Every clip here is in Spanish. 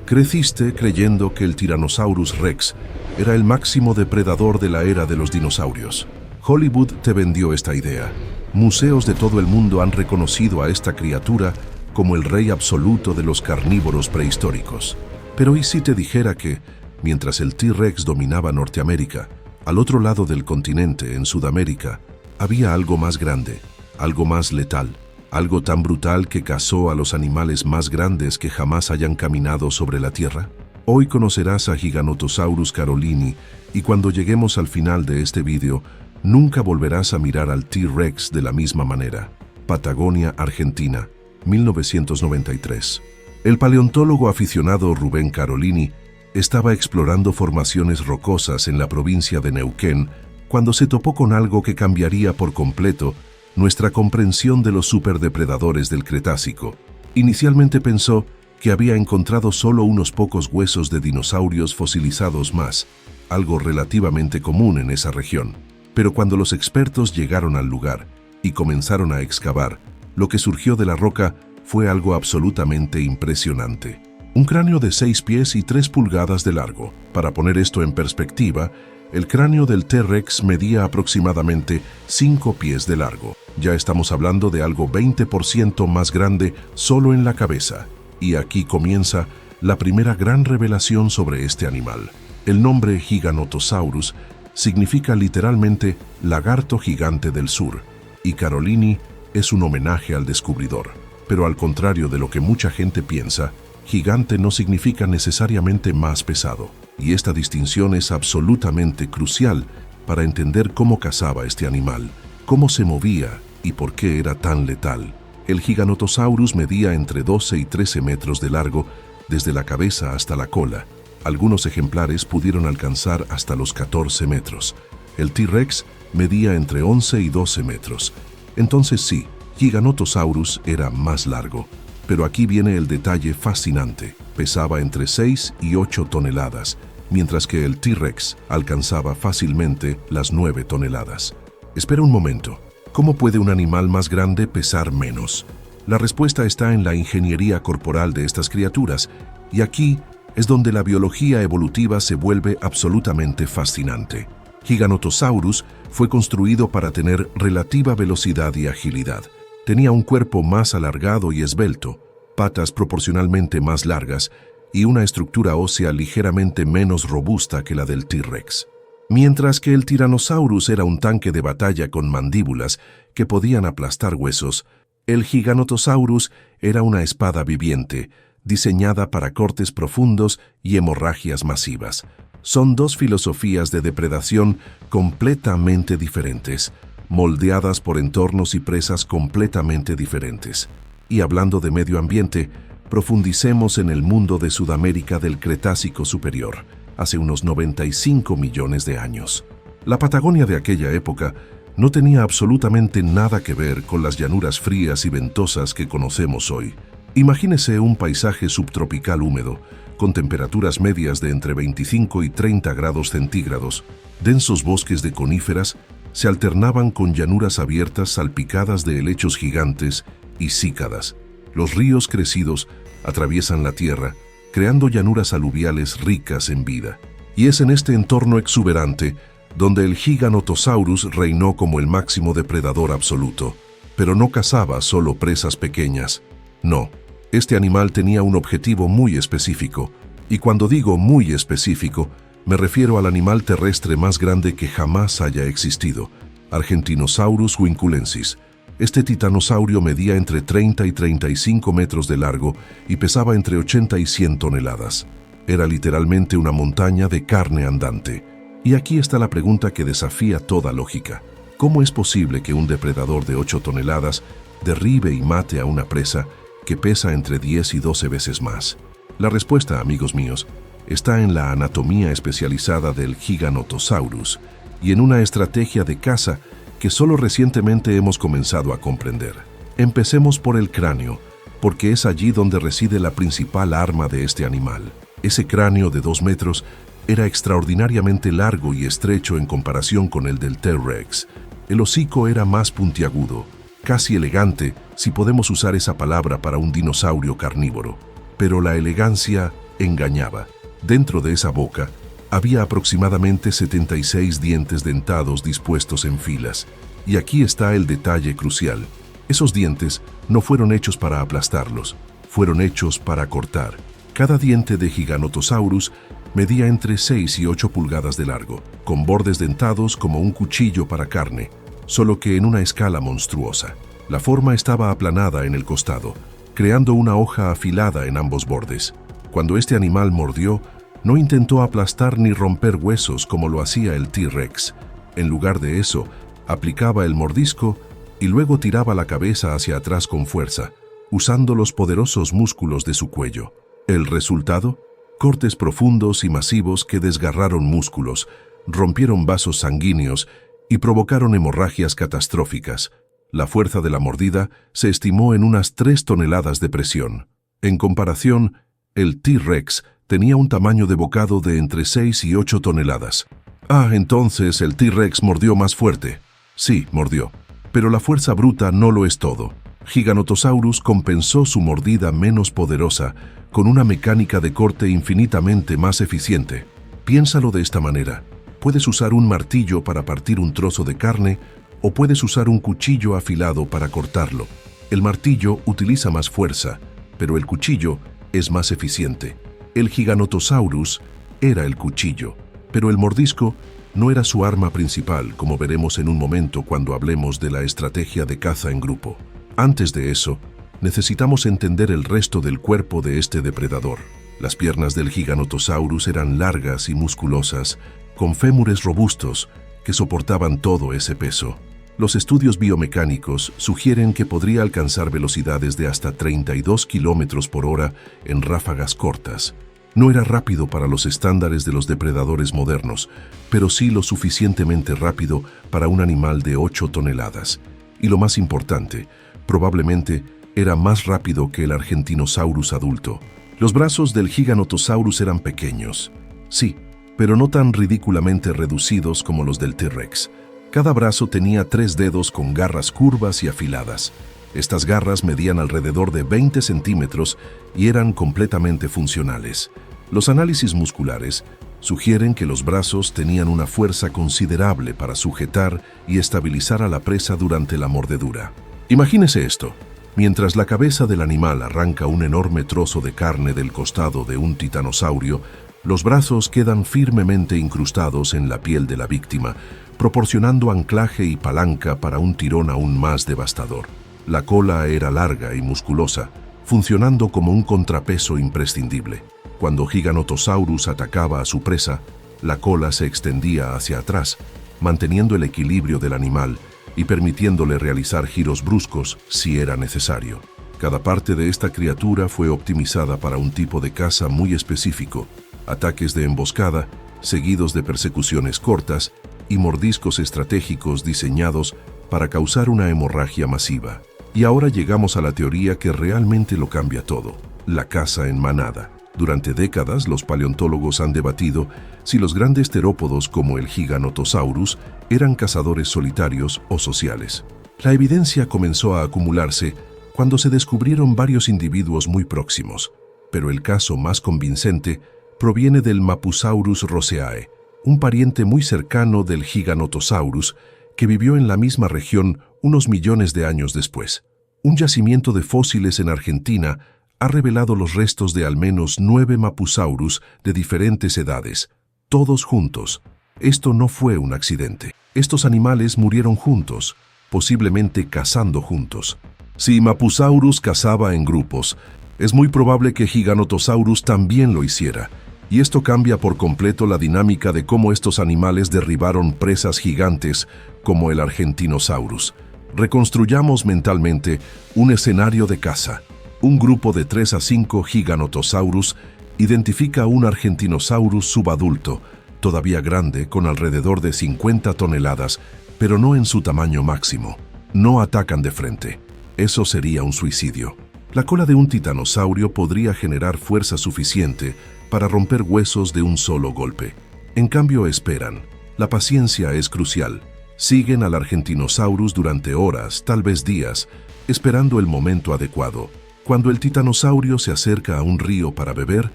Creciste creyendo que el Tyrannosaurus Rex era el máximo depredador de la era de los dinosaurios. Hollywood te vendió esta idea. Museos de todo el mundo han reconocido a esta criatura como el rey absoluto de los carnívoros prehistóricos. Pero ¿y si te dijera que, mientras el T-Rex dominaba Norteamérica, al otro lado del continente, en Sudamérica, había algo más grande, algo más letal, algo tan brutal que cazó a los animales más grandes que jamás hayan caminado sobre la Tierra? Hoy conocerás a Giganotosaurus carolini y cuando lleguemos al final de este vídeo, nunca volverás a mirar al T-Rex de la misma manera. Patagonia, Argentina, 1993. El paleontólogo aficionado Rubén Carolini estaba explorando formaciones rocosas en la provincia de Neuquén cuando se topó con algo que cambiaría por completo nuestra comprensión de los superdepredadores del Cretácico. Inicialmente pensó que había encontrado solo unos pocos huesos de dinosaurios fosilizados más, algo relativamente común en esa región. Pero cuando los expertos llegaron al lugar y comenzaron a excavar, lo que surgió de la roca fue algo absolutamente impresionante. Un cráneo de 6 pies y 3 pulgadas de largo. Para poner esto en perspectiva, el cráneo del T-Rex medía aproximadamente 5 pies de largo. Ya estamos hablando de algo 20% más grande solo en la cabeza. Y aquí comienza la primera gran revelación sobre este animal. El nombre Giganotosaurus significa literalmente lagarto gigante del sur, y Carolini es un homenaje al descubridor. Pero al contrario de lo que mucha gente piensa, gigante no significa necesariamente más pesado. Y esta distinción es absolutamente crucial para entender cómo cazaba este animal, cómo se movía y por qué era tan letal. El Giganotosaurus medía entre 12 y 13 metros de largo, desde la cabeza hasta la cola. Algunos ejemplares pudieron alcanzar hasta los 14 metros. El T-Rex medía entre 11 y 12 metros. Entonces sí, Giganotosaurus era más largo. Pero aquí viene el detalle fascinante. Pesaba entre 6 y 8 toneladas, mientras que el T-Rex alcanzaba fácilmente las 9 toneladas. Espera un momento. ¿Cómo puede un animal más grande pesar menos? La respuesta está en la ingeniería corporal de estas criaturas, y aquí es donde la biología evolutiva se vuelve absolutamente fascinante. Giganotosaurus fue construido para tener relativa velocidad y agilidad. Tenía un cuerpo más alargado y esbelto, patas proporcionalmente más largas y una estructura ósea ligeramente menos robusta que la del T-Rex. Mientras que el Tyrannosaurus era un tanque de batalla con mandíbulas que podían aplastar huesos, el Giganotosaurus era una espada viviente, diseñada para cortes profundos y hemorragias masivas. Son dos filosofías de depredación completamente diferentes, moldeadas por entornos y presas completamente diferentes. Y hablando de medio ambiente, profundicemos en el mundo de Sudamérica del Cretácico Superior, hace unos 95 millones de años. La Patagonia de aquella época no tenía absolutamente nada que ver con las llanuras frías y ventosas que conocemos hoy. Imagínese un paisaje subtropical húmedo, con temperaturas medias de entre 25 y 30 grados centígrados. Densos bosques de coníferas se alternaban con llanuras abiertas salpicadas de helechos gigantes y cícadas. Los ríos crecidos atraviesan la tierra, creando llanuras aluviales ricas en vida. Y es en este entorno exuberante donde el Giganotosaurus reinó como el máximo depredador absoluto. Pero no cazaba solo presas pequeñas. No, este animal tenía un objetivo muy específico. Y cuando digo muy específico, me refiero al animal terrestre más grande que jamás haya existido, Argentinosaurus vinculensis. Este titanosaurio medía entre 30 y 35 metros de largo y pesaba entre 80 y 100 toneladas. Era literalmente una montaña de carne andante. Y aquí está la pregunta que desafía toda lógica. ¿Cómo es posible que un depredador de 8 toneladas derribe y mate a una presa que pesa entre 10 y 12 veces más? La respuesta, amigos míos, está en la anatomía especializada del Giganotosaurus y en una estrategia de caza que solo recientemente hemos comenzado a comprender. Empecemos por el cráneo, porque es allí donde reside la principal arma de este animal. Ese cráneo de 2 metros era extraordinariamente largo y estrecho en comparación con el del T-Rex. El hocico era más puntiagudo, casi elegante, si podemos usar esa palabra para un dinosaurio carnívoro. Pero la elegancia engañaba. Dentro de esa boca había aproximadamente 76 dientes dentados dispuestos en filas. Y aquí está el detalle crucial. Esos dientes no fueron hechos para aplastarlos, fueron hechos para cortar. Cada diente de Giganotosaurus medía entre 6 y 8 pulgadas de largo, con bordes dentados como un cuchillo para carne, solo que en una escala monstruosa. La forma estaba aplanada en el costado, creando una hoja afilada en ambos bordes. Cuando este animal mordió, no intentó aplastar ni romper huesos como lo hacía el T-Rex. En lugar de eso, aplicaba el mordisco y luego tiraba la cabeza hacia atrás con fuerza, usando los poderosos músculos de su cuello. ¿El resultado? Cortes profundos y masivos que desgarraron músculos, rompieron vasos sanguíneos y provocaron hemorragias catastróficas. La fuerza de la mordida se estimó en unas 3 toneladas de presión. En comparación, el T-Rex tenía un tamaño de bocado de entre 6 y 8 toneladas. Entonces el T-Rex mordió más fuerte. Sí, mordió. Pero la fuerza bruta no lo es todo. Giganotosaurus compensó su mordida menos poderosa con una mecánica de corte infinitamente más eficiente. Piénsalo de esta manera. Puedes usar un martillo para partir un trozo de carne o puedes usar un cuchillo afilado para cortarlo. El martillo utiliza más fuerza, pero el cuchillo es más eficiente. El Giganotosaurus era el cuchillo, pero el mordisco no era su arma principal, como veremos en un momento cuando hablemos de la estrategia de caza en grupo. Antes de eso, necesitamos entender el resto del cuerpo de este depredador. Las piernas del Giganotosaurus eran largas y musculosas, con fémures robustos que soportaban todo ese peso. Los estudios biomecánicos sugieren que podría alcanzar velocidades de hasta 32 kilómetros por hora en ráfagas cortas. No era rápido para los estándares de los depredadores modernos, pero sí lo suficientemente rápido para un animal de 8 toneladas. Y lo más importante, probablemente era más rápido que el Argentinosaurus adulto. Los brazos del Giganotosaurus eran pequeños, sí, pero no tan ridículamente reducidos como los del T-Rex. Cada brazo tenía 3 dedos con garras curvas y afiladas. Estas garras medían alrededor de 20 centímetros y eran completamente funcionales. Los análisis musculares sugieren que los brazos tenían una fuerza considerable para sujetar y estabilizar a la presa durante la mordedura. Imagínese esto. Mientras la cabeza del animal arranca un enorme trozo de carne del costado de un titanosaurio, los brazos quedan firmemente incrustados en la piel de la víctima, proporcionando anclaje y palanca para un tirón aún más devastador. La cola era larga y musculosa, funcionando como un contrapeso imprescindible. Cuando Giganotosaurus atacaba a su presa, la cola se extendía hacia atrás, manteniendo el equilibrio del animal y permitiéndole realizar giros bruscos si era necesario. Cada parte de esta criatura fue optimizada para un tipo de caza muy específico: ataques de emboscada, seguidos de persecuciones cortas y mordiscos estratégicos diseñados para causar una hemorragia masiva. Y ahora llegamos a la teoría que realmente lo cambia todo: la caza en manada. Durante décadas, los paleontólogos han debatido si los grandes terópodos como el Giganotosaurus eran cazadores solitarios o sociales. La evidencia comenzó a acumularse cuando se descubrieron varios individuos muy próximos, pero el caso más convincente proviene del Mapusaurus roseae, un pariente muy cercano del Giganotosaurus que vivió en la misma región unos millones de años después. Un yacimiento de fósiles en Argentina ha revelado los restos de al menos 9 Mapusaurus de diferentes edades, todos juntos. Esto no fue un accidente. Estos animales murieron juntos, posiblemente cazando juntos. Si Mapusaurus cazaba en grupos, es muy probable que Giganotosaurus también lo hiciera, y esto cambia por completo la dinámica de cómo estos animales derribaron presas gigantes como el Argentinosaurus. Reconstruyamos mentalmente un escenario de caza. Un grupo de 3 a 5 Giganotosaurus identifica a un Argentinosaurus subadulto, todavía grande, con alrededor de 50 toneladas, pero no en su tamaño máximo. No atacan de frente. Eso sería un suicidio. La cola de un titanosaurio podría generar fuerza suficiente para romper huesos de un solo golpe. En cambio, esperan. La paciencia es crucial. Siguen al Argentinosaurus durante horas, tal vez días, esperando el momento adecuado. Cuando el titanosaurio se acerca a un río para beber,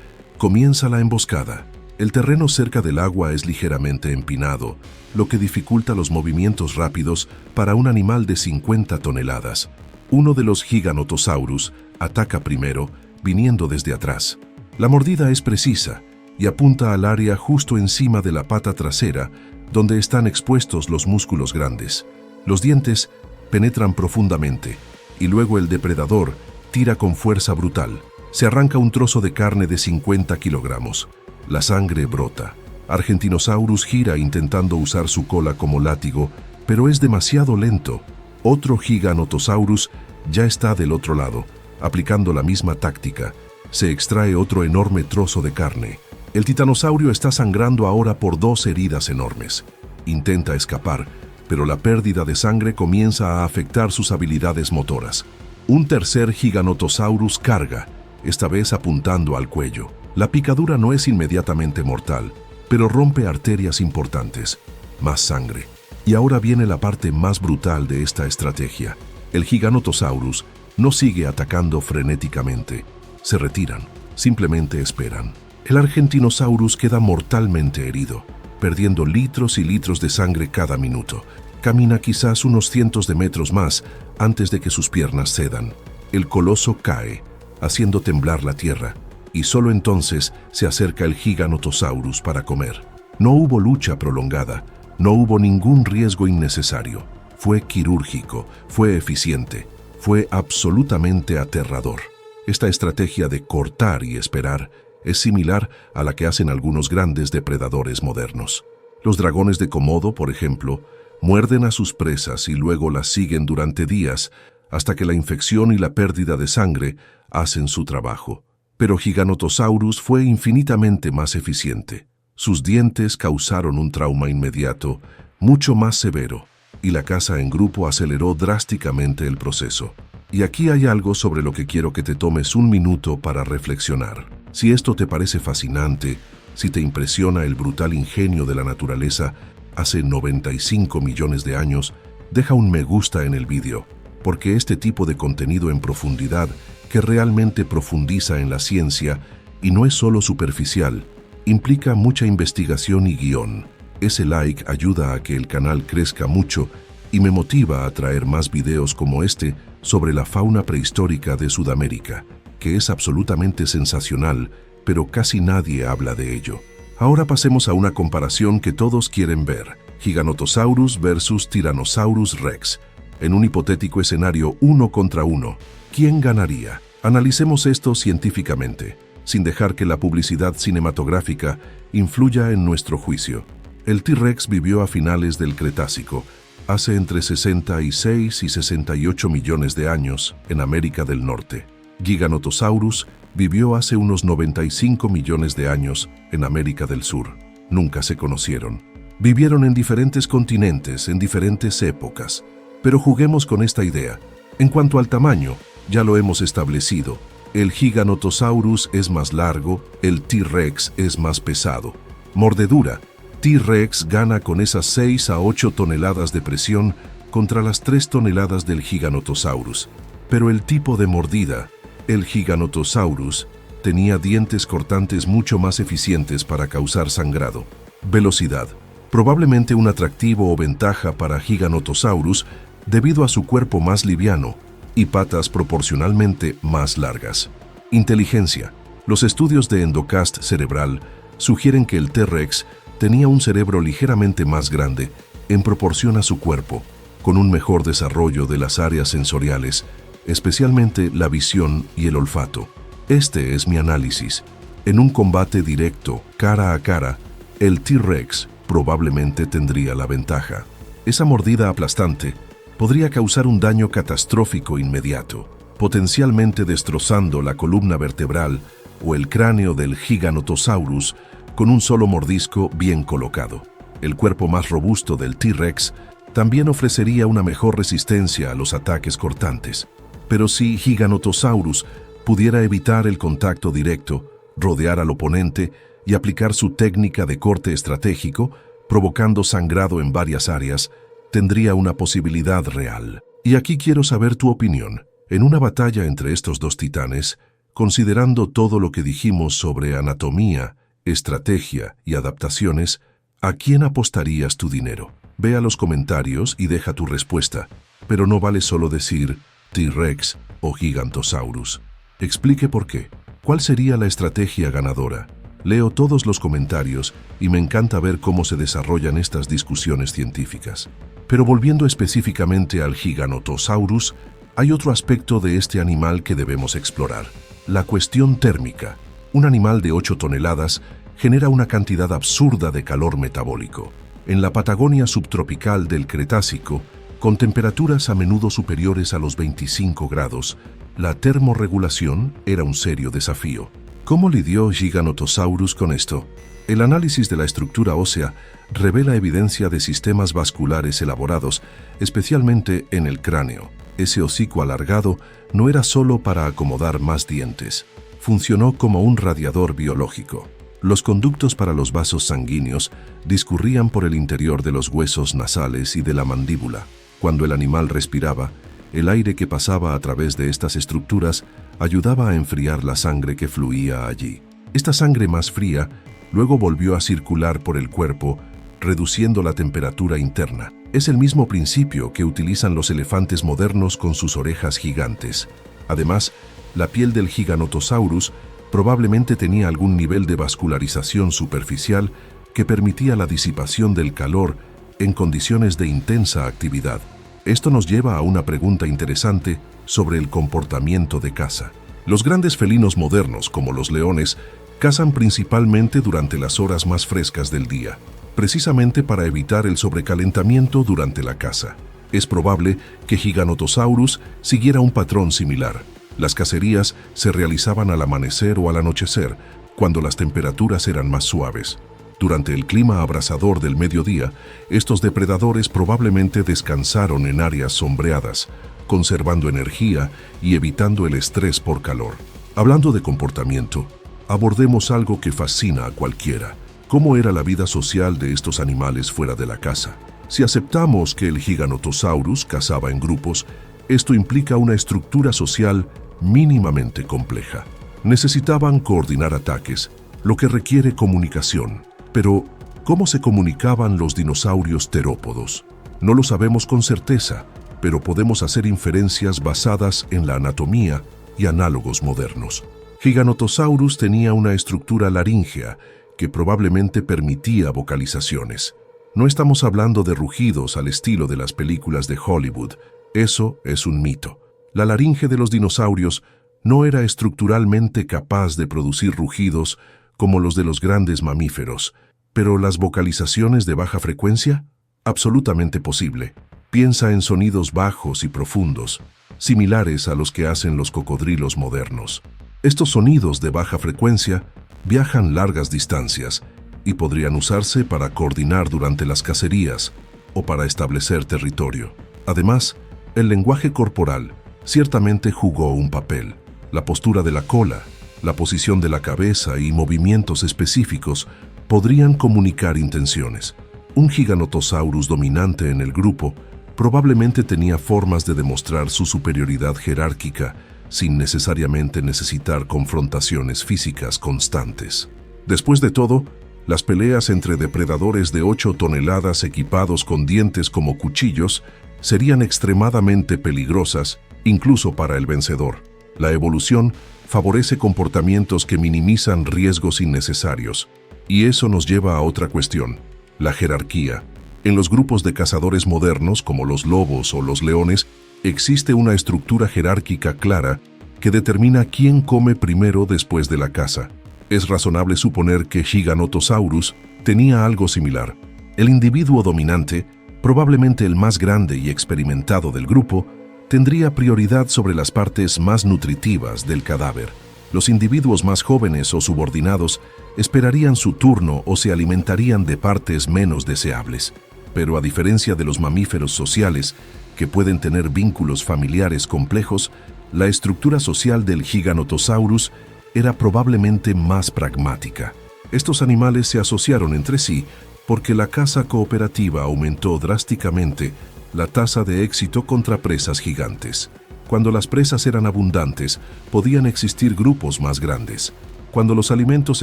Comienza la emboscada. El terreno cerca del agua es ligeramente empinado, lo que dificulta los movimientos rápidos para un animal de 50 toneladas. Uno de los Giganotosaurus ataca primero, viniendo desde atrás. La mordida es precisa y apunta al área justo encima de la pata trasera, donde están expuestos los músculos grandes. Los dientes penetran profundamente y luego el depredador tira con fuerza brutal. Se arranca un trozo de carne de 50 kilogramos. La sangre brota. Argentinosaurus gira intentando usar su cola como látigo, pero es demasiado lento. Otro Giganotosaurus ya está del otro lado, aplicando la misma táctica. Se extrae otro enorme trozo de carne. El titanosaurio está sangrando ahora por 2 heridas enormes. Intenta escapar, pero la pérdida de sangre comienza a afectar sus habilidades motoras. Un tercer Giganotosaurus carga, esta vez apuntando al cuello. La picadura no es inmediatamente mortal, pero rompe arterias importantes. Más sangre. Y ahora viene la parte más brutal de esta estrategia. El Giganotosaurus no sigue atacando frenéticamente. Se retiran, simplemente esperan. El Argentinosaurus queda mortalmente herido, perdiendo litros y litros de sangre cada minuto. Camina quizás unos cientos de metros más antes de que sus piernas cedan. El coloso cae, haciendo temblar la tierra, y solo entonces se acerca el Giganotosaurus para comer. No hubo lucha prolongada, no hubo ningún riesgo innecesario. Fue quirúrgico, fue eficiente, fue absolutamente aterrador. Esta estrategia de cortar y esperar es similar a la que hacen algunos grandes depredadores modernos. Los dragones de Komodo, por ejemplo, muerden a sus presas y luego las siguen durante días hasta que la infección y la pérdida de sangre hacen su trabajo. Pero Giganotosaurus fue infinitamente más eficiente. Sus dientes causaron un trauma inmediato, mucho más severo, y la caza en grupo aceleró drásticamente el proceso. Y aquí hay algo sobre lo que quiero que te tomes un minuto para reflexionar. Si esto te parece fascinante, si te impresiona el brutal ingenio de la naturaleza hace 95 millones de años, deja un me gusta en el vídeo, porque este tipo de contenido en profundidad que realmente profundiza en la ciencia y no es solo superficial, implica mucha investigación y guión. Ese like ayuda a que el canal crezca mucho y me motiva a traer más videos como este sobre la fauna prehistórica de Sudamérica, que es absolutamente sensacional, pero casi nadie habla de ello. Ahora pasemos a una comparación que todos quieren ver: Giganotosaurus versus Tyrannosaurus Rex. En un hipotético escenario 1 contra 1, ¿quién ganaría? Analicemos esto científicamente, sin dejar que la publicidad cinematográfica influya en nuestro juicio. El T-Rex vivió a finales del Cretácico, hace entre 66 y 68 millones de años en América del Norte. Giganotosaurus vivió hace unos 95 millones de años en América del Sur. Nunca se conocieron. Vivieron en diferentes continentes, en diferentes épocas. Pero juguemos con esta idea. En cuanto al tamaño, ya lo hemos establecido. El Giganotosaurus es más largo, el T-Rex es más pesado. Mordedura. T-Rex gana con esas 6 a 8 toneladas de presión contra las 3 toneladas del Giganotosaurus. Pero el tipo de mordida, el Giganotosaurus tenía dientes cortantes mucho más eficientes para causar sangrado. Velocidad. Probablemente un atractivo o ventaja para Giganotosaurus debido a su cuerpo más liviano y patas proporcionalmente más largas. Inteligencia. Los estudios de endocast cerebral sugieren que el T-Rex tenía un cerebro ligeramente más grande en proporción a su cuerpo, con un mejor desarrollo de las áreas sensoriales, especialmente la visión y el olfato. Este es mi análisis. En un combate directo, cara a cara, el T-Rex probablemente tendría la ventaja. Esa mordida aplastante podría causar un daño catastrófico inmediato, potencialmente destrozando la columna vertebral o el cráneo del Giganotosaurus con un solo mordisco bien colocado. El cuerpo más robusto del T-Rex también ofrecería una mejor resistencia a los ataques cortantes. Pero si Giganotosaurus pudiera evitar el contacto directo, rodear al oponente y aplicar su técnica de corte estratégico, provocando sangrado en varias áreas, tendría una posibilidad real. Y aquí quiero saber tu opinión. En una batalla entre estos dos titanes, Considerando todo lo que dijimos sobre anatomía, estrategia y adaptaciones, ¿a quién apostarías tu dinero? Ve a los comentarios y deja tu respuesta, pero no vale solo decir T-Rex o Gigantosaurus. Explique por qué. ¿Cuál sería la estrategia ganadora? Leo todos los comentarios y me encanta ver cómo se desarrollan estas discusiones científicas. Pero volviendo específicamente al Giganotosaurus, hay otro aspecto de este animal que debemos explorar: la cuestión térmica. Un animal de 8 toneladas genera una cantidad absurda de calor metabólico. En la Patagonia subtropical del Cretácico, con temperaturas a menudo superiores a los 25 grados, la termorregulación era un serio desafío. ¿Cómo lidió Giganotosaurus con esto? El análisis de la estructura ósea revela evidencia de sistemas vasculares elaborados, especialmente en el cráneo. Ese hocico alargado no era solo para acomodar más dientes. Funcionó como un radiador biológico. Los conductos para los vasos sanguíneos discurrían por el interior de los huesos nasales y de la mandíbula. Cuando el animal respiraba, el aire que pasaba a través de estas estructuras ayudaba a enfriar la sangre que fluía allí. Esta sangre más fría luego volvió a circular por el cuerpo, reduciendo la temperatura interna. Es el mismo principio que utilizan los elefantes modernos con sus orejas gigantes. Además, la piel del Giganotosaurus probablemente tenía algún nivel de vascularización superficial que permitía la disipación del calor en condiciones de intensa actividad. Esto nos lleva a una pregunta interesante sobre el comportamiento de caza. Los grandes felinos modernos, como los leones, cazan principalmente durante las horas más frescas del día, precisamente para evitar el sobrecalentamiento durante la caza. Es probable que Giganotosaurus siguiera un patrón similar. Las cacerías se realizaban al amanecer o al anochecer, cuando las temperaturas eran más suaves. Durante el clima abrasador del mediodía, estos depredadores probablemente descansaron en áreas sombreadas, conservando energía y evitando el estrés por calor. Hablando de comportamiento, abordemos algo que fascina a cualquiera: ¿cómo era la vida social de estos animales fuera de la caza? Si aceptamos que el Giganotosaurus cazaba en grupos, esto implica una estructura social mínimamente compleja. Necesitaban coordinar ataques, lo que requiere comunicación. Pero, ¿cómo se comunicaban los dinosaurios terópodos? No lo sabemos con certeza, pero podemos hacer inferencias basadas en la anatomía y análogos modernos. Giganotosaurus tenía una estructura laríngea que probablemente permitía vocalizaciones. No estamos hablando de rugidos al estilo de las películas de Hollywood. Eso es un mito. La laringe de los dinosaurios no era estructuralmente capaz de producir rugidos como los de los grandes mamíferos, pero las vocalizaciones de baja frecuencia, absolutamente posible. Piensa en sonidos bajos y profundos, similares a los que hacen los cocodrilos modernos. Estos sonidos de baja frecuencia viajan largas distancias y podrían usarse para coordinar durante las cacerías o para establecer territorio. Además, el lenguaje corporal ciertamente jugó un papel. La postura de la cola, la posición de la cabeza y movimientos específicos podrían comunicar intenciones. Un Giganotosaurus dominante en el grupo probablemente tenía formas de demostrar su superioridad jerárquica sin necesariamente necesitar confrontaciones físicas constantes. Después de todo, las peleas entre depredadores de 8 toneladas equipados con dientes como cuchillos serían extremadamente peligrosas, incluso para el vencedor. La evolución favorece comportamientos que minimizan riesgos innecesarios. Y eso nos lleva a otra cuestión: la jerarquía. En los grupos de cazadores modernos, como los lobos o los leones, existe una estructura jerárquica clara que determina quién come primero después de la caza. Es razonable suponer que Giganotosaurus tenía algo similar. El individuo dominante, probablemente el más grande y experimentado del grupo, tendría prioridad sobre las partes más nutritivas del cadáver. Los individuos más jóvenes o subordinados esperarían su turno o se alimentarían de partes menos deseables. Pero a diferencia de los mamíferos sociales, que pueden tener vínculos familiares complejos, la estructura social del Giganotosaurus era probablemente más pragmática. Estos animales se asociaron entre sí porque la caza cooperativa aumentó drásticamente la tasa de éxito contra presas gigantes. Cuando las presas eran abundantes, podían existir grupos más grandes. Cuando los alimentos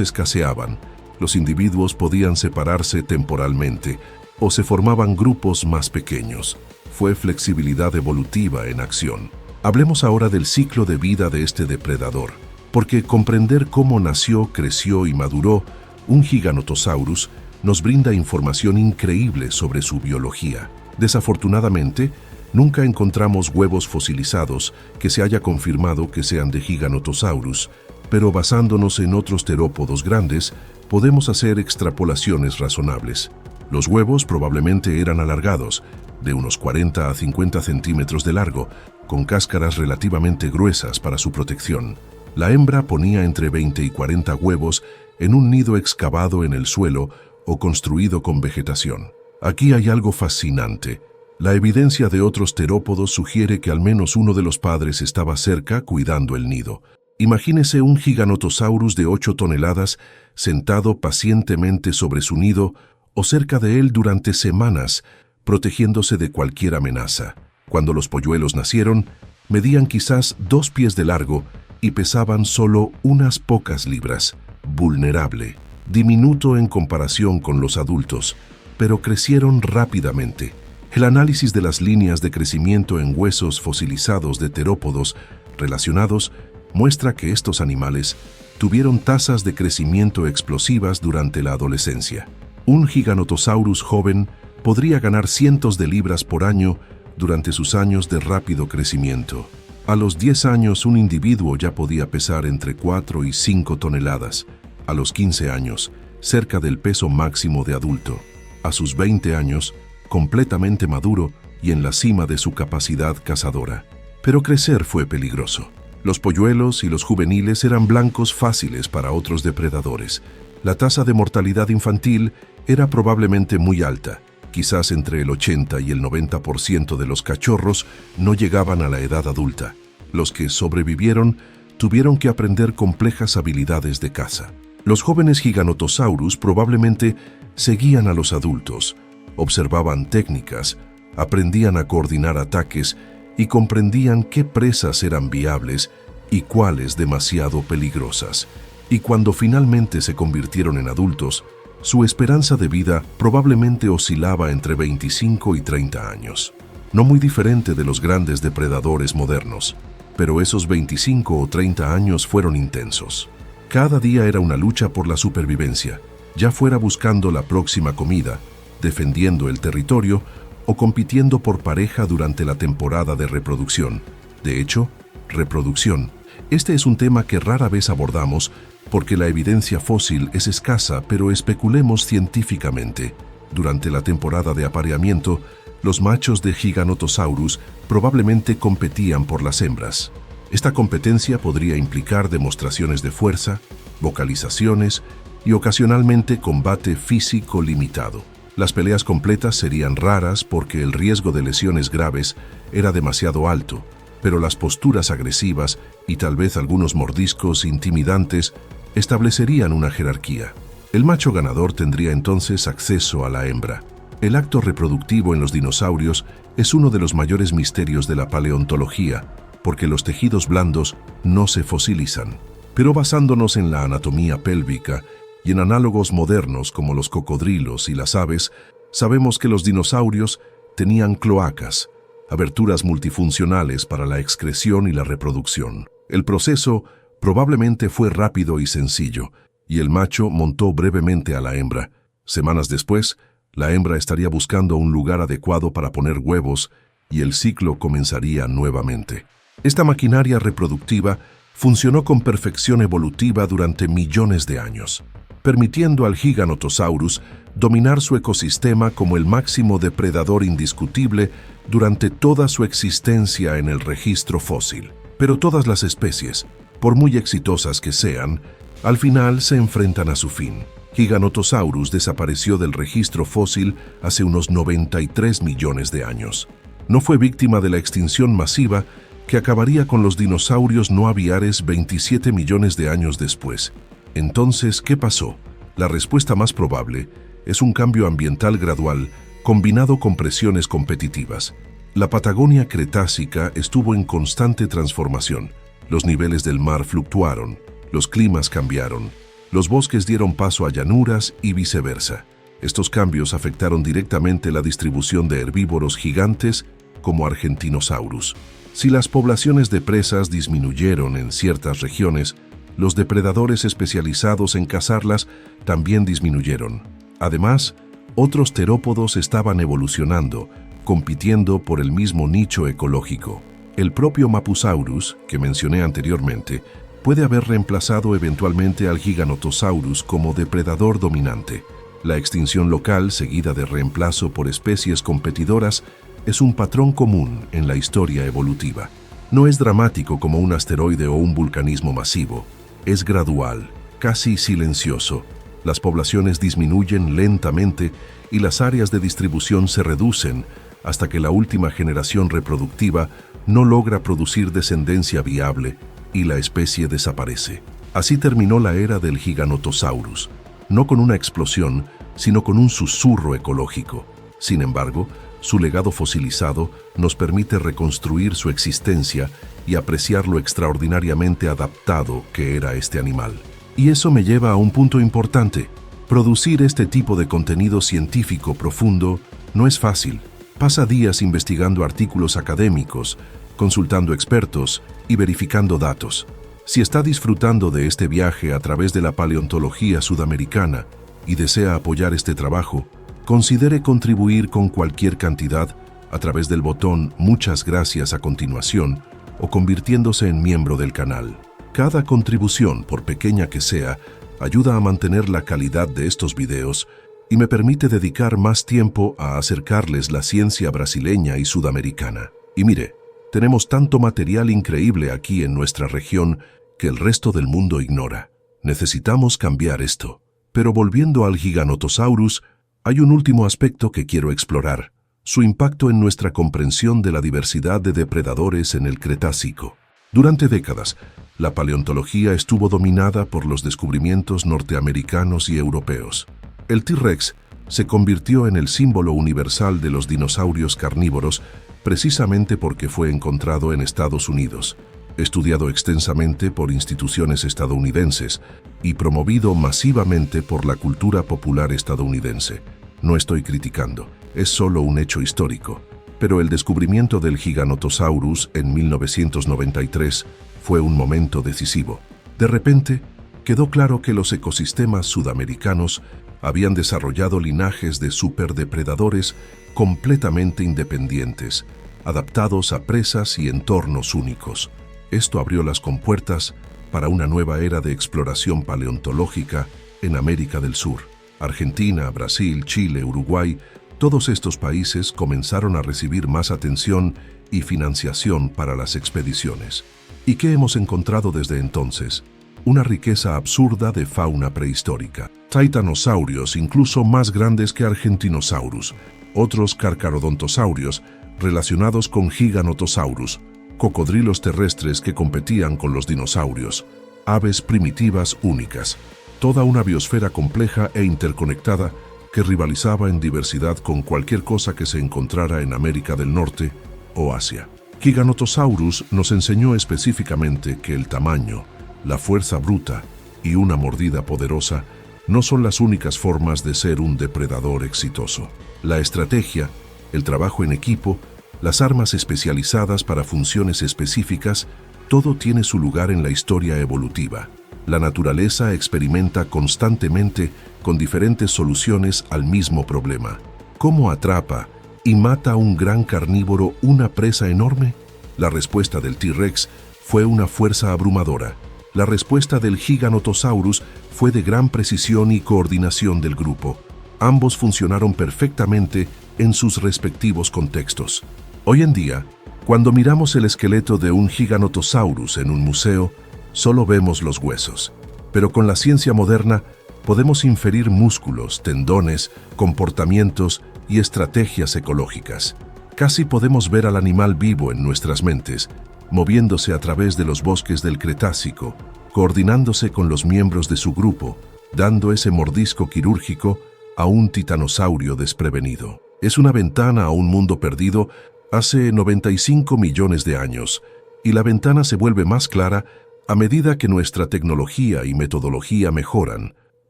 escaseaban, los individuos podían separarse temporalmente o se formaban grupos más pequeños. Fue flexibilidad evolutiva en acción. Hablemos ahora del ciclo de vida de este depredador, porque comprender cómo nació, creció y maduró un Giganotosaurus nos brinda información increíble sobre su biología. Desafortunadamente, nunca encontramos huevos fosilizados que se haya confirmado que sean de Giganotosaurus, pero basándonos en otros terópodos grandes, podemos hacer extrapolaciones razonables. Los huevos probablemente eran alargados, de unos 40 a 50 centímetros de largo, con cáscaras relativamente gruesas para su protección. La hembra ponía entre 20 y 40 huevos en un nido excavado en el suelo o construido con vegetación. Aquí hay algo fascinante. La evidencia de otros terópodos sugiere que al menos uno de los padres estaba cerca cuidando el nido. Imagínese un Giganotosaurus de 8 toneladas sentado pacientemente sobre su nido o cerca de él durante semanas, protegiéndose de cualquier amenaza. Cuando los polluelos nacieron, medían quizás 2 pies de largo y pesaban solo unas pocas libras. Vulnerable, diminuto en comparación con los adultos, pero crecieron rápidamente. El análisis de las líneas de crecimiento en huesos fosilizados de terópodos relacionados muestra que estos animales tuvieron tasas de crecimiento explosivas durante la adolescencia. Un Giganotosaurus joven podría ganar cientos de libras por año durante sus años de rápido crecimiento. A los 10 años, un individuo ya podía pesar entre 4 y 5 toneladas. A los 15 años, cerca del peso máximo de adulto. A sus 20 años, completamente maduro y en la cima de su capacidad cazadora. Pero crecer fue peligroso. Los polluelos y los juveniles eran blancos fáciles para otros depredadores. La tasa de mortalidad infantil era probablemente muy alta. Quizás entre el 80 y el 90% de los cachorros no llegaban a la edad adulta. Los que sobrevivieron tuvieron que aprender complejas habilidades de caza. Los jóvenes Giganotosaurus probablemente seguían a los adultos, observaban técnicas, aprendían a coordinar ataques y comprendían qué presas eran viables y cuáles demasiado peligrosas. Y cuando finalmente se convirtieron en adultos, su esperanza de vida probablemente oscilaba entre 25 y 30 años. No muy diferente de los grandes depredadores modernos, pero esos 25 o 30 años fueron intensos. Cada día era una lucha por la supervivencia, ya fuera buscando la próxima comida, defendiendo el territorio o compitiendo por pareja durante la temporada de reproducción. De hecho, reproducción. Este es un tema que rara vez abordamos porque la evidencia fósil es escasa, pero especulemos científicamente. Durante la temporada de apareamiento, los machos de Giganotosaurus probablemente competían por las hembras. Esta competencia podría implicar demostraciones de fuerza, vocalizaciones y ocasionalmente combate físico limitado. Las peleas completas serían raras porque el riesgo de lesiones graves era demasiado alto, pero las posturas agresivas y tal vez algunos mordiscos intimidantes establecerían una jerarquía. El macho ganador tendría entonces acceso a la hembra. El acto reproductivo en los dinosaurios es uno de los mayores misterios de la paleontología, porque los tejidos blandos no se fosilizan. Pero basándonos en la anatomía pélvica y en análogos modernos como los cocodrilos y las aves, sabemos que los dinosaurios tenían cloacas, aberturas multifuncionales para la excreción y la reproducción. El proceso probablemente fue rápido y sencillo, y el macho montó brevemente a la hembra. Semanas después, la hembra estaría buscando un lugar adecuado para poner huevos y el ciclo comenzaría nuevamente. Esta maquinaria reproductiva funcionó con perfección evolutiva durante millones de años, permitiendo al Giganotosaurus dominar su ecosistema como el máximo depredador indiscutible durante toda su existencia en el registro fósil. Pero todas las especies, por muy exitosas que sean, al final se enfrentan a su fin. Giganotosaurus desapareció del registro fósil hace unos 93 millones de años. No fue víctima de la extinción masiva que acabaría con los dinosaurios no aviares 27 millones de años después. Entonces, ¿qué pasó? La respuesta más probable es un cambio ambiental gradual combinado con presiones competitivas. La Patagonia Cretácica estuvo en constante transformación. Los niveles del mar fluctuaron, los climas cambiaron, los bosques dieron paso a llanuras y viceversa. Estos cambios afectaron directamente la distribución de herbívoros gigantes como Argentinosaurus. Si las poblaciones de presas disminuyeron en ciertas regiones, los depredadores especializados en cazarlas también disminuyeron. Además, otros terópodos estaban evolucionando, compitiendo por el mismo nicho ecológico. El propio Mapusaurus, que mencioné anteriormente, puede haber reemplazado eventualmente al Giganotosaurus como depredador dominante. La extinción local, seguida de reemplazo por especies competidoras, es un patrón común en la historia evolutiva. No es dramático como un asteroide o un vulcanismo masivo. Es gradual, casi silencioso. Las poblaciones disminuyen lentamente y las áreas de distribución se reducen hasta que la última generación reproductiva no logra producir descendencia viable y la especie desaparece. Así terminó la era del Giganotosaurus, no con una explosión, sino con un susurro ecológico. Sin embargo, su legado fosilizado nos permite reconstruir su existencia y apreciar lo extraordinariamente adaptado que era este animal. Y eso me lleva a un punto importante. Producir este tipo de contenido científico profundo no es fácil. Pasa días investigando artículos académicos, consultando expertos y verificando datos. Si está disfrutando de este viaje a través de la paleontología sudamericana y desea apoyar este trabajo, considere contribuir con cualquier cantidad a través del botón Muchas gracias a continuación o convirtiéndose en miembro del canal. Cada contribución, por pequeña que sea, ayuda a mantener la calidad de estos videos y me permite dedicar más tiempo a acercarles la ciencia brasileña y sudamericana. Y mire, tenemos tanto material increíble aquí en nuestra región que el resto del mundo ignora. Necesitamos cambiar esto. Pero volviendo al Giganotosaurus, hay un último aspecto que quiero explorar: su impacto en nuestra comprensión de la diversidad de depredadores en el Cretácico. Durante décadas, la paleontología estuvo dominada por los descubrimientos norteamericanos y europeos. El T-Rex se convirtió en el símbolo universal de los dinosaurios carnívoros precisamente porque fue encontrado en Estados Unidos, estudiado extensamente por instituciones estadounidenses y promovido masivamente por la cultura popular estadounidense. No estoy criticando, es solo un hecho histórico. Pero el descubrimiento del Giganotosaurus en 1993 fue un momento decisivo. De repente, quedó claro que los ecosistemas sudamericanos habían desarrollado linajes de superdepredadores completamente independientes, adaptados a presas y entornos únicos. Esto abrió las compuertas para una nueva era de exploración paleontológica en América del Sur. Argentina, Brasil, Chile, Uruguay, todos estos países comenzaron a recibir más atención y financiación para las expediciones. ¿Y qué hemos encontrado desde entonces? Una riqueza absurda de fauna prehistórica. Titanosaurios incluso más grandes que Argentinosaurus, otros carcharodontosaurios relacionados con Giganotosaurus, cocodrilos terrestres que competían con los dinosaurios, aves primitivas únicas, toda una biosfera compleja e interconectada que rivalizaba en diversidad con cualquier cosa que se encontrara en América del Norte o Asia. Giganotosaurus nos enseñó específicamente que el tamaño, la fuerza bruta y una mordida poderosa no son las únicas formas de ser un depredador exitoso. La estrategia, el trabajo en equipo, las armas especializadas para funciones específicas, todo tiene su lugar en la historia evolutiva. La naturaleza experimenta constantemente con diferentes soluciones al mismo problema. ¿Cómo atrapa y mata a un gran carnívoro una presa enorme? La respuesta del T-Rex fue una fuerza abrumadora. La respuesta del Giganotosaurus fue de gran precisión y coordinación del grupo. Ambos funcionaron perfectamente en sus respectivos contextos. Hoy en día, cuando miramos el esqueleto de un Giganotosaurus en un museo, solo vemos los huesos. Pero con la ciencia moderna, podemos inferir músculos, tendones, comportamientos y estrategias ecológicas. Casi podemos ver al animal vivo en nuestras mentes, moviéndose a través de los bosques del Cretácico, coordinándose con los miembros de su grupo, dando ese mordisco quirúrgico a un titanosaurio desprevenido. Es una ventana a un mundo perdido, hace 95 millones de años, y la ventana se vuelve más clara a medida que nuestra tecnología y metodología mejoran.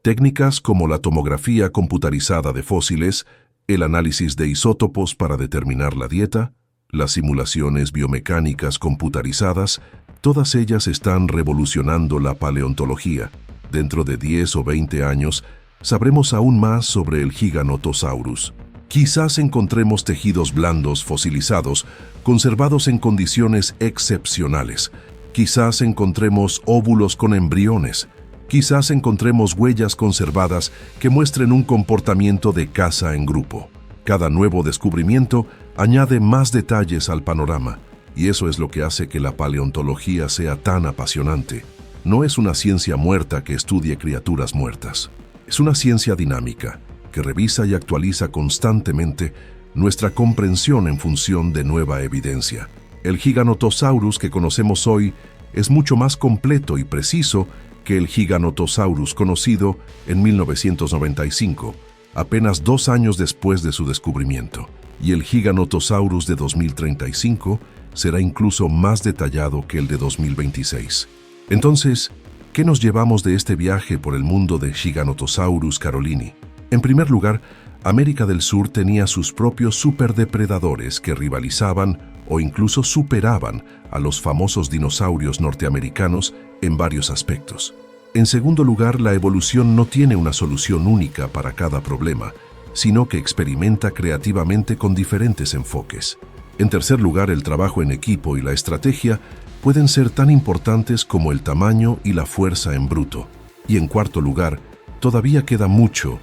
Técnicas como la tomografía computarizada de fósiles, el análisis de isótopos para determinar la dieta, las simulaciones biomecánicas computarizadas, todas ellas están revolucionando la paleontología. Dentro de 10 o 20 años, sabremos aún más sobre el Giganotosaurus. Quizás encontremos tejidos blandos fosilizados, conservados en condiciones excepcionales. Quizás encontremos óvulos con embriones. Quizás encontremos huellas conservadas que muestren un comportamiento de caza en grupo. Cada nuevo descubrimiento añade más detalles al panorama, y eso es lo que hace que la paleontología sea tan apasionante. No es una ciencia muerta que estudie criaturas muertas. Es una ciencia dinámica, que revisa y actualiza constantemente nuestra comprensión en función de nueva evidencia. El Giganotosaurus que conocemos hoy es mucho más completo y preciso que el Giganotosaurus conocido en 1995, apenas 2 años después de su descubrimiento. Y el Giganotosaurus de 2035 será incluso más detallado que el de 2026. Entonces, ¿qué nos llevamos de este viaje por el mundo de Giganotosaurus carolini? En primer lugar, América del Sur tenía sus propios superdepredadores que rivalizaban o incluso superaban a los famosos dinosaurios norteamericanos en varios aspectos. En segundo lugar, la evolución no tiene una solución única para cada problema, sino que experimenta creativamente con diferentes enfoques. En tercer lugar, el trabajo en equipo y la estrategia pueden ser tan importantes como el tamaño y la fuerza en bruto. Y en cuarto lugar, todavía queda mucho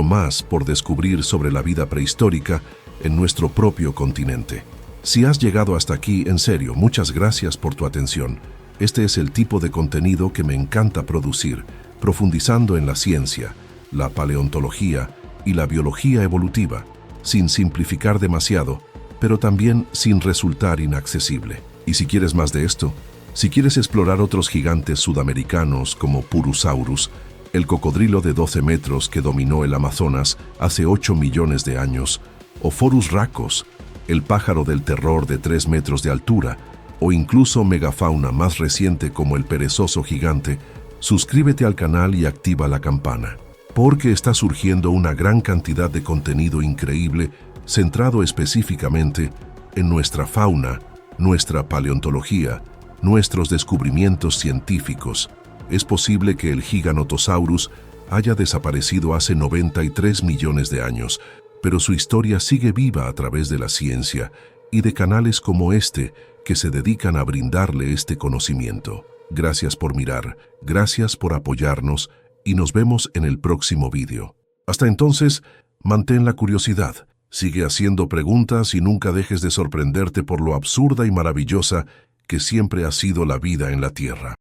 más por descubrir sobre la vida prehistórica en nuestro propio continente. Si has llegado hasta aquí, en serio, muchas gracias por tu atención. Este es el tipo de contenido que me encanta producir, profundizando en la ciencia, la paleontología y la biología evolutiva, sin simplificar demasiado, pero también sin resultar inaccesible. Y si quieres más de esto, si quieres explorar otros gigantes sudamericanos como Purusaurus, el cocodrilo de 12 metros que dominó el Amazonas hace 8 millones de años, o Forus racos, el pájaro del terror de 3 metros de altura, o incluso megafauna más reciente como el perezoso gigante, suscríbete al canal y activa la campana, porque está surgiendo una gran cantidad de contenido increíble centrado específicamente en nuestra fauna, nuestra paleontología, nuestros descubrimientos científicos. Es posible que el Giganotosaurus haya desaparecido hace 93 millones de años, pero su historia sigue viva a través de la ciencia y de canales como este que se dedican a brindarle este conocimiento. Gracias por mirar, gracias por apoyarnos y nos vemos en el próximo vídeo. Hasta entonces, mantén la curiosidad, sigue haciendo preguntas y nunca dejes de sorprenderte por lo absurda y maravillosa que siempre ha sido la vida en la Tierra.